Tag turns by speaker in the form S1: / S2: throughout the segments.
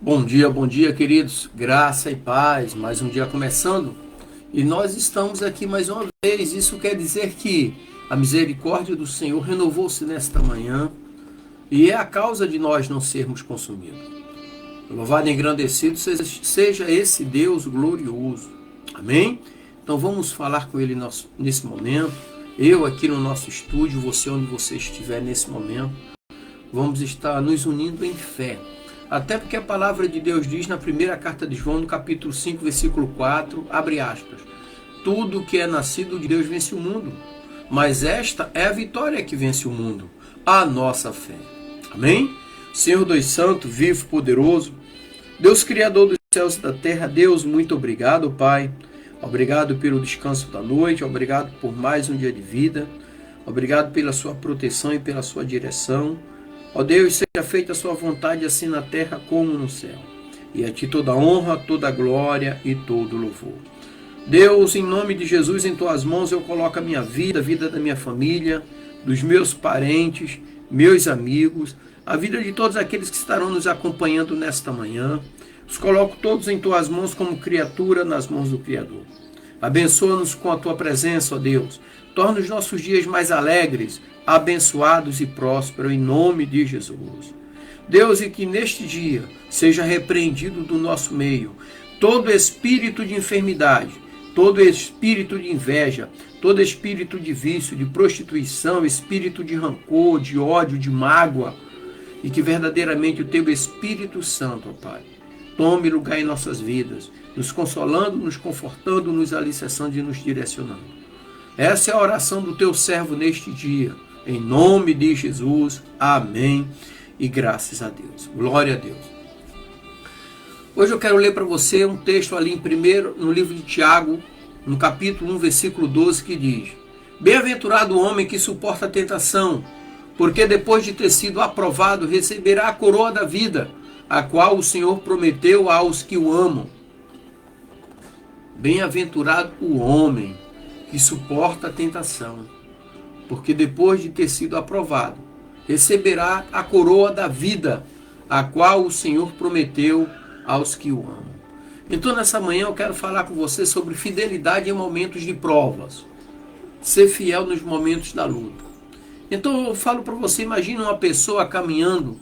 S1: Bom dia, queridos. Graça e paz. Mais um dia começando. E nós estamos aqui mais uma vez. Isso quer dizer que a misericórdia do Senhor renovou-se nesta manhã e é a causa de nós não sermos consumidos. Louvado e engrandecido seja esse Deus glorioso. Amém? Então vamos falar com Ele nesse momento. Eu aqui no nosso estúdio, você onde você estiver nesse momento. Vamos estar nos unindo em fé. Até porque a palavra de Deus diz na primeira carta de João, no capítulo 5, versículo 4, abre aspas, tudo que é nascido de Deus vence o mundo, mas esta é a vitória que vence o mundo, a nossa fé. Amém? Senhor Deus Santo, vivo, poderoso, Deus Criador dos céus e da terra, Deus, muito obrigado, Pai. Obrigado pelo descanso da noite, obrigado por mais um dia de vida, obrigado pela sua proteção e pela sua direção. Ó Deus, seja feita a sua vontade assim na terra como no céu. E a ti toda honra, toda glória e todo louvor. Deus, em nome de Jesus, em tuas mãos eu coloco a minha vida, a vida da minha família, dos meus parentes, meus amigos, a vida de todos aqueles que estarão nos acompanhando nesta manhã. Os coloco todos em tuas mãos como criatura nas mãos do Criador. Abençoa-nos com a tua presença, ó Deus. Torna os nossos dias mais alegres, abençoados e prósperos, em nome de Jesus. Deus, e que neste dia seja repreendido do nosso meio todo espírito de enfermidade, todo espírito de inveja, todo espírito de vício, de prostituição, espírito de rancor, de ódio, de mágoa, e que verdadeiramente o teu Espírito Santo, ó Pai, tome lugar em nossas vidas, nos consolando, nos confortando, nos alicerçando e nos direcionando. Essa é a oração do teu servo neste dia. Em nome de Jesus, amém e graças a Deus. Glória a Deus. Hoje eu quero ler para você um texto ali no livro de Tiago, no capítulo 1, versículo 12, que diz: Bem-aventurado o homem que suporta a tentação, porque depois de ter sido aprovado, receberá a coroa da vida, a qual o Senhor prometeu aos que o amam. Bem-aventurado o homem que suporta a tentação, porque depois de ter sido aprovado, receberá a coroa da vida, a qual o Senhor prometeu aos que o amam. Então, nessa manhã, eu quero falar com você sobre fidelidade em momentos de provas. Ser fiel nos momentos da luta. Então, eu falo para você, imagine uma pessoa caminhando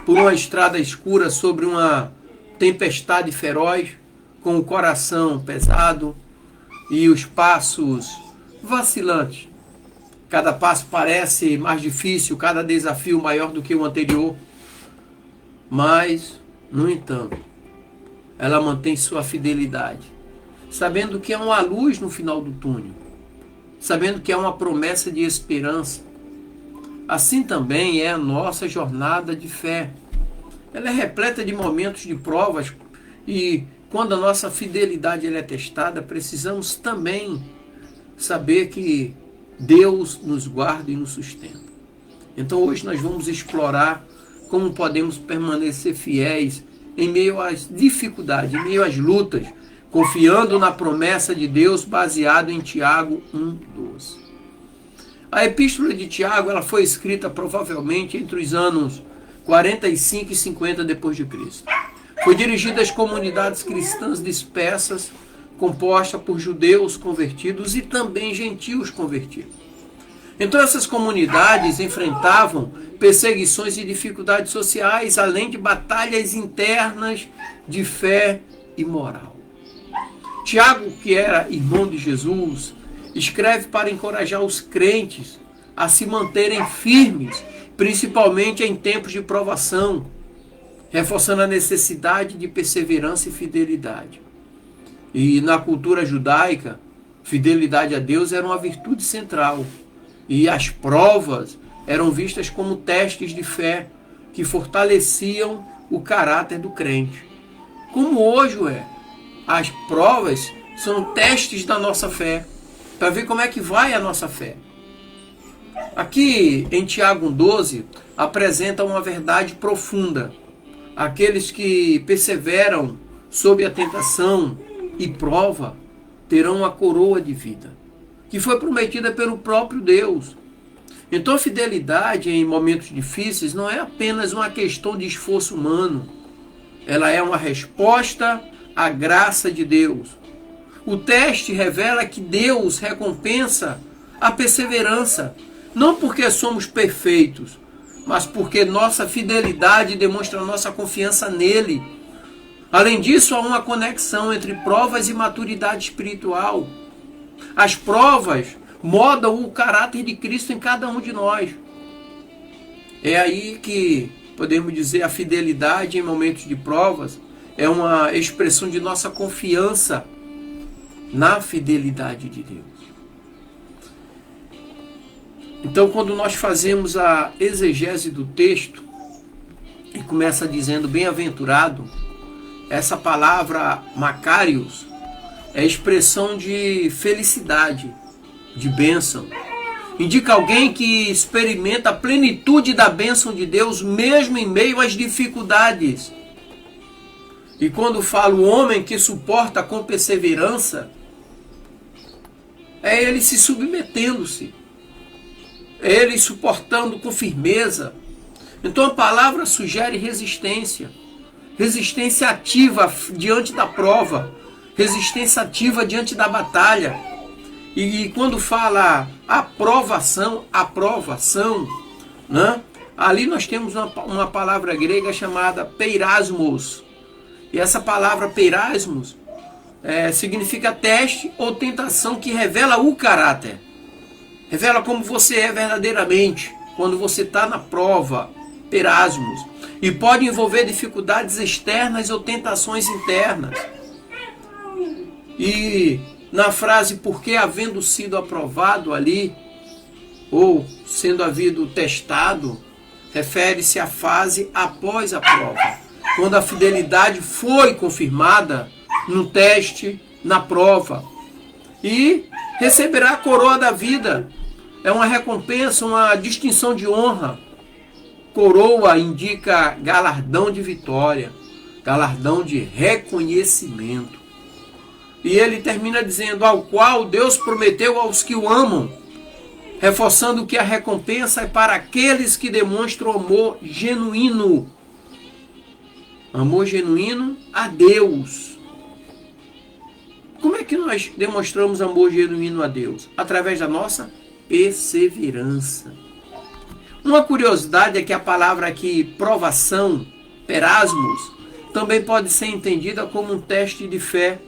S1: por uma estrada escura sobre uma tempestade feroz, com o coração pesado e os passos vacilantes. Cada passo parece mais difícil, cada desafio maior do que o anterior. Mas, no entanto, ela mantém sua fidelidade, sabendo que há uma luz no final do túnel, sabendo que há uma promessa de esperança. Assim também é a nossa jornada de fé. Ela é repleta de momentos de provas e quando a nossa fidelidade é testada, precisamos também saber que Deus nos guarda e nos sustenta. Então hoje nós vamos explorar como podemos permanecer fiéis em meio às dificuldades, em meio às lutas, confiando na promessa de Deus baseado em Tiago 1:12. A epístola de Tiago ela foi escrita provavelmente entre os anos 45 e 50 depois de Cristo. Foi dirigida às comunidades cristãs dispersas, composta por judeus convertidos e também gentios convertidos. Então essas comunidades enfrentavam perseguições e dificuldades sociais, além de batalhas internas de fé e moral. Tiago, que era irmão de Jesus, escreve para encorajar os crentes a se manterem firmes, principalmente em tempos de provação, reforçando a necessidade de perseverança e fidelidade. E na cultura judaica, fidelidade a Deus era uma virtude central. E as provas eram vistas como testes de fé que fortaleciam o caráter do crente. Como hoje é, as provas são testes da nossa fé, para ver como é que vai a nossa fé. Aqui em Tiago 1:12 apresenta uma verdade profunda. Aqueles que perseveram sob a tentação e prova terão a coroa de vida, que foi prometida pelo próprio Deus. Então a fidelidade em momentos difíceis não é apenas uma questão de esforço humano, ela é uma resposta à graça de Deus. O teste revela que Deus recompensa a perseverança, não porque somos perfeitos, mas porque nossa fidelidade demonstra nossa confiança nele. Além disso, há uma conexão entre provas e maturidade espiritual. As provas moldam o caráter de Cristo em cada um de nós. É aí que podemos dizer a fidelidade em momentos de provas é uma expressão de nossa confiança na fidelidade de Deus. Então, quando nós fazemos a exegese do texto e começa dizendo bem-aventurado, essa palavra Macarios é expressão de felicidade, de bênção. Indica alguém que experimenta a plenitude da bênção de Deus, mesmo em meio às dificuldades. E quando fala o homem que suporta com perseverança, é ele se submetendo-se, é ele suportando com firmeza. Então a palavra sugere resistência, resistência ativa diante da prova, resistência ativa diante da batalha. E quando fala aprovação, né? Ali nós temos uma palavra grega chamada peirasmos. E essa palavra peirasmos significa teste ou tentação que revela o caráter. Revela como você é verdadeiramente quando você está na prova, peirasmos. E pode envolver dificuldades externas ou tentações internas. E na frase, porque havendo sido aprovado ali, ou sendo havido testado, refere-se à fase após a prova, quando a fidelidade foi confirmada no teste, na prova. E receberá a coroa da vida. É uma recompensa, uma distinção de honra. Coroa indica galardão de vitória, galardão de reconhecimento. E ele termina dizendo, ao qual Deus prometeu aos que o amam, reforçando que a recompensa é para aqueles que demonstram amor genuíno. Amor genuíno a Deus. Como é que nós demonstramos amor genuíno a Deus? Através da nossa perseverança. Uma curiosidade é que a palavra aqui, provação, perasmos, também pode ser entendida como um teste de fé,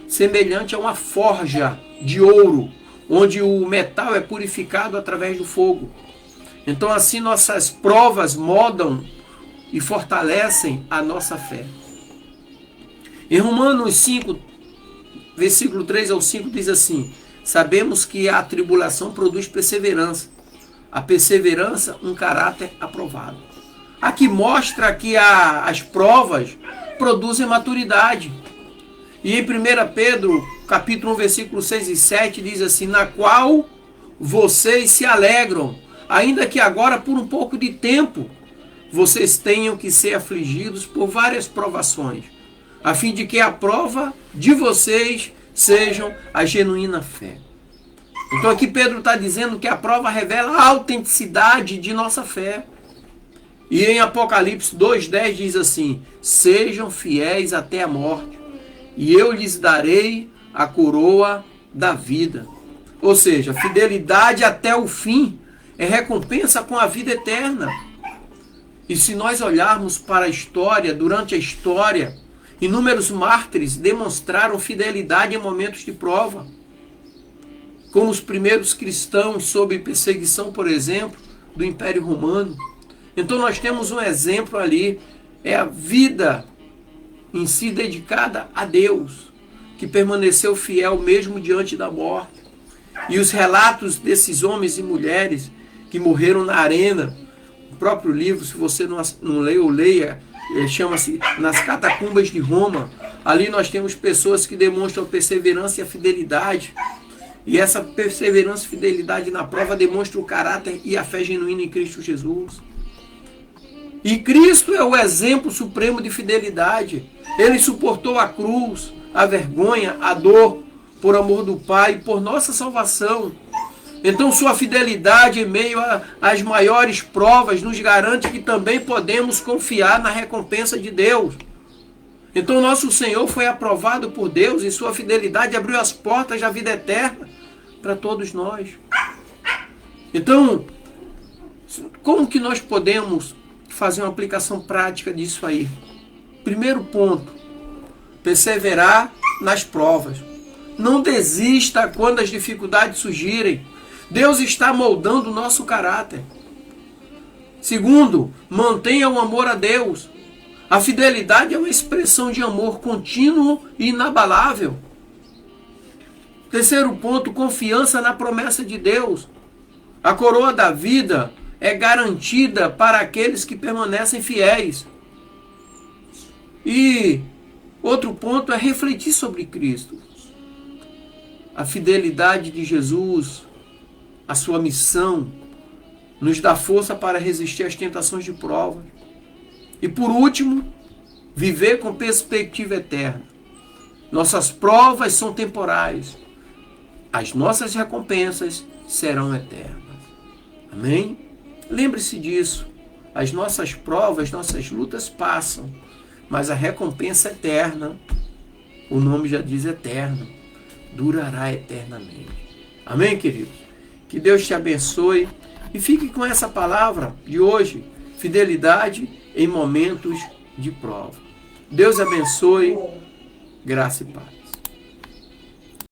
S1: semelhante a uma forja de ouro, onde o metal é purificado através do fogo. Então assim nossas provas moldam e fortalecem a nossa fé. Em Romanos 5, versículo 3 ao 5 diz assim, sabemos que a tribulação produz perseverança, a perseverança um caráter aprovado. Aqui mostra que as provas produzem maturidade. E em 1 Pedro, capítulo 1, versículo 6 e 7, diz assim, na qual vocês se alegram, ainda que agora por um pouco de tempo, vocês tenham que ser afligidos por várias provações, a fim de que a prova de vocês sejam a genuína fé. Então aqui Pedro está dizendo que a prova revela a autenticidade de nossa fé. E em Apocalipse 2,10 diz assim, sejam fiéis até a morte, e eu lhes darei a coroa da vida. Ou seja, fidelidade até o fim é recompensa com a vida eterna. E se nós olharmos para a história, durante a história, inúmeros mártires demonstraram fidelidade em momentos de prova. Como os primeiros cristãos sob perseguição, por exemplo, do Império Romano. Então nós temos um exemplo ali, é a vida em si dedicada a Deus, que permaneceu fiel mesmo diante da morte. E os relatos desses homens e mulheres que morreram na arena, o próprio livro, se você não leu, leia, chama-se Nas Catacumbas de Roma. Ali nós temos pessoas que demonstram a perseverança e a fidelidade. E essa perseverança e fidelidade na prova demonstra o caráter e a fé genuína em Cristo Jesus. E Cristo é o exemplo supremo de fidelidade. Ele suportou a cruz, a vergonha, a dor, por amor do Pai, por nossa salvação. Então sua fidelidade em meio às maiores provas nos garante que também podemos confiar na recompensa de Deus. Então nosso Senhor foi aprovado por Deus e sua fidelidade abriu as portas da vida eterna para todos nós. Então, como que nós podemos fazer uma aplicação prática disso aí? Primeiro ponto, perseverar nas provas. Não desista quando as dificuldades surgirem. Deus está moldando o nosso caráter. Segundo, mantenha o amor a Deus. A fidelidade é uma expressão de amor contínuo e inabalável. Terceiro ponto, confiança na promessa de Deus. A coroa da vida é garantida para aqueles que permanecem fiéis. E outro ponto é refletir sobre Cristo. A fidelidade de Jesus, a sua missão, nos dá força para resistir às tentações de prova. E por último, viver com perspectiva eterna. Nossas provas são temporais. As nossas recompensas serão eternas. Amém? Lembre-se disso. As nossas provas, nossas lutas passam. Mas a recompensa eterna, o nome já diz eterno, durará eternamente. Amém, queridos? Que Deus te abençoe. E fique com essa palavra de hoje. Fidelidade em momentos de prova. Deus abençoe. Graça e paz.